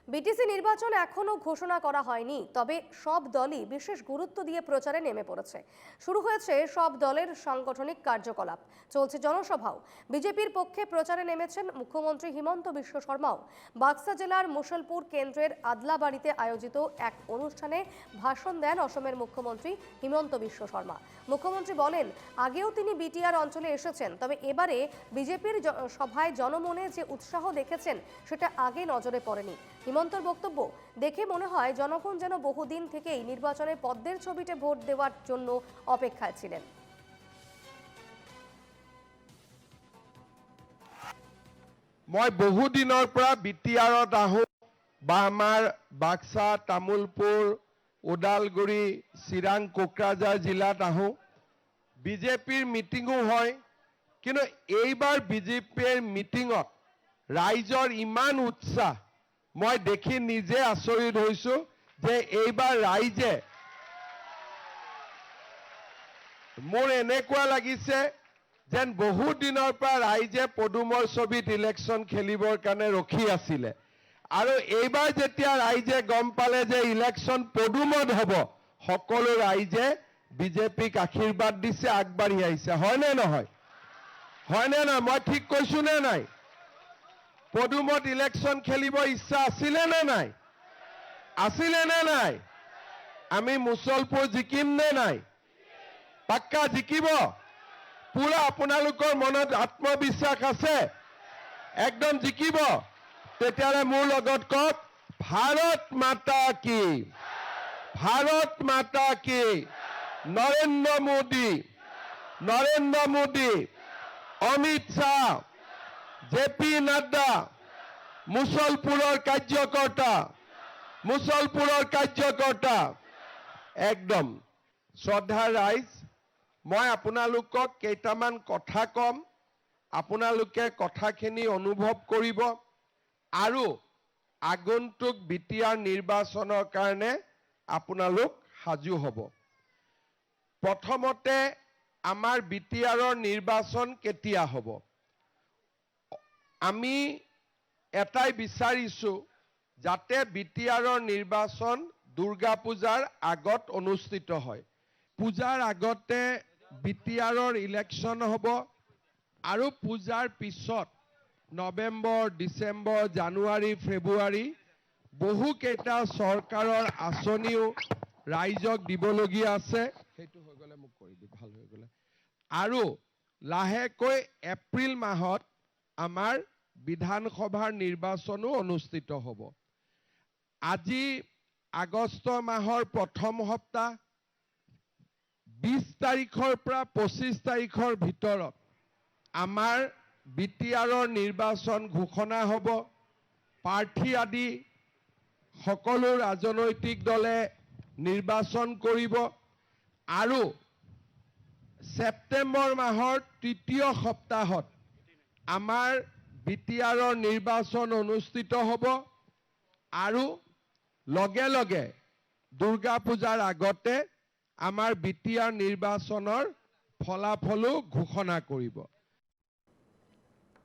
BTC নির্বাচন এখনো ঘোষণা করা হয়নি, তবে সব দলই বিশেষ গুরুত্ব দিয়ে প্রচারে নেমে পড়েছে। শুরু হয়েছে সব দলের সাংগঠনিক কার্যকলাপ, চলছে জনসভাও। বিজেপির পক্ষে প্রচারে নেমেছেন মুখ্যমন্ত্রী হিমন্ত বিশ্ব শর্মাও। বাক্সা জেলার মুশলপুর কেন্দ্রের আদলাবাড়িতে আয়োজিত এক অনুষ্ঠানে ভাষণ দেন অসমের মুখ্যমন্ত্রী হিমন্ত বিশ্ব শর্মা। মুখ্যমন্ত্রী বলেন, আগেও তিনি বিটিআর অঞ্চলে এসেছেন, তবে এবারে বিজেপির সভায় জনমনে যে উৎসাহ দেখেছেন সেটা আগে নজরে পড়েনি। হিমন্তর বক্তব্য দেখে মনে হয় জনগণ যেন বহুদিন থেকেই নির্বাচনে পদ্মের ছবিতে ভোট দেওয়ার জন্য অপেক্ষায় ছিলেন। মই বহুদিনৰ পৰা বিটিআৰত আহোঁ বা আমাৰ বাক্সা, তামুলপুৰ, ওদালগুৰি, চিৰাং, কোকৰাঝাৰ জিলাত আহোঁ। বিজেপিৰ মিটিঙো হয়, কিন্তু এইবাৰ বিজেপিৰ মিটিঙত ৰাইজৰ ইমান উৎসাহ মই দেখি নিজে আচৰিত হৈছোঁ যে এইবাৰ ৰাইজে মোৰ এনেকুৱা লাগিছে যেন বহু দিনৰ পৰা ৰাইজে পদুমৰ ছবিত ইলেকশ্যন খেলিবৰ কাৰণে ৰখি আছিলে, আৰু এইবাৰ যেতিয়া ৰাইজে গম পালে যে ইলেকশ্যন পদুমত হ'ব, সকলো ৰাইজে বিজেপিক আশীৰ্বাদ দিছে, আগবাঢ়ি আহিছে। হয়নে নহয়? হয়নে নহয়? মই ঠিক কৈছো নে নাই? পদুমত ইলেকশ্যন খেলিব ইচ্ছা আছিলে নে নাই? আছিলে নে নাই? আমি মুছলপুৰ জিকিম নে নাই? পাক্কা জিকিব? পুৰা আপোনালোকৰ মনত আত্মবিশ্বাস আছে? একদম জিকিব? তেতিয়াহ'লে মোৰ লগত কওক, ভাৰত মাতা কি, ভাৰত মাতা কি, নৰেন্দ্ৰ মোদী, অমিত শ্বাহ, জেপি নাড্ডা, মুছলপুৰৰ কাৰ্যকৰ্তা, একদম। শ্ৰদ্ধা ৰাইজ, মই আপোনালোকক কেইটামান কথা কম, আপোনালোকে কথাখিনি অনুভৱ কৰিব, আৰু আগন্তুক বিটিআৰ নিৰ্বাচনৰ কাৰণে আপোনালোক সাজু হ'ব। প্ৰথমতে আমাৰ বিটিআৰৰ নিৰ্বাচন কেতিয়া হ'ব? আমি এটাই বিচাৰিছোঁ যাতে বিটিআৰৰ নিৰ্বাচন দুৰ্গা পূজাৰ আগত অনুষ্ঠিত হয়। পূজাৰ আগতে বিটিআৰৰ ইলেকশ্যন হ'ব, আৰু পূজাৰ পিছত নৱেম্বৰ, ডিচেম্বৰ, জানুৱাৰী, ফেব্ৰুৱাৰী বহুকেইটা চৰকাৰৰ আঁচনিও ৰাইজক দিবলগীয়া আছে। সেইটো হৈ গ'লে মোক কৰি দিব, ভাল হৈ গ'লে। আৰু লাহেকৈ এপ্ৰিল মাহত আমাৰ বিধানসভাৰ নিৰ্বাচনো অনুষ্ঠিত হ'ব। আজি আগষ্ট মাহৰ প্ৰথম সপ্তাহ, 20 তাৰিখৰ পৰা 25 তাৰিখৰ ভিতৰত আমাৰ বিটিআৰৰ নিৰ্বাচন ঘোষণা হ'ব। প্ৰাৰ্থী আদি সকলো ৰাজনৈতিক দলে নিৰ্বাচন কৰিব, আৰু ছেপ্টেম্বৰ মাহৰ তৃতীয় সপ্তাহত আমাৰ বিটিআৰৰ নিৰ্বাচন অনুষ্ঠিত হ'ব, আৰু লগে লগে দুৰ্গা পূজাৰ আগতে আমাৰ বিটিআৰ নিৰ্বাচনৰ ফলাফলো ঘোষণা কৰিব।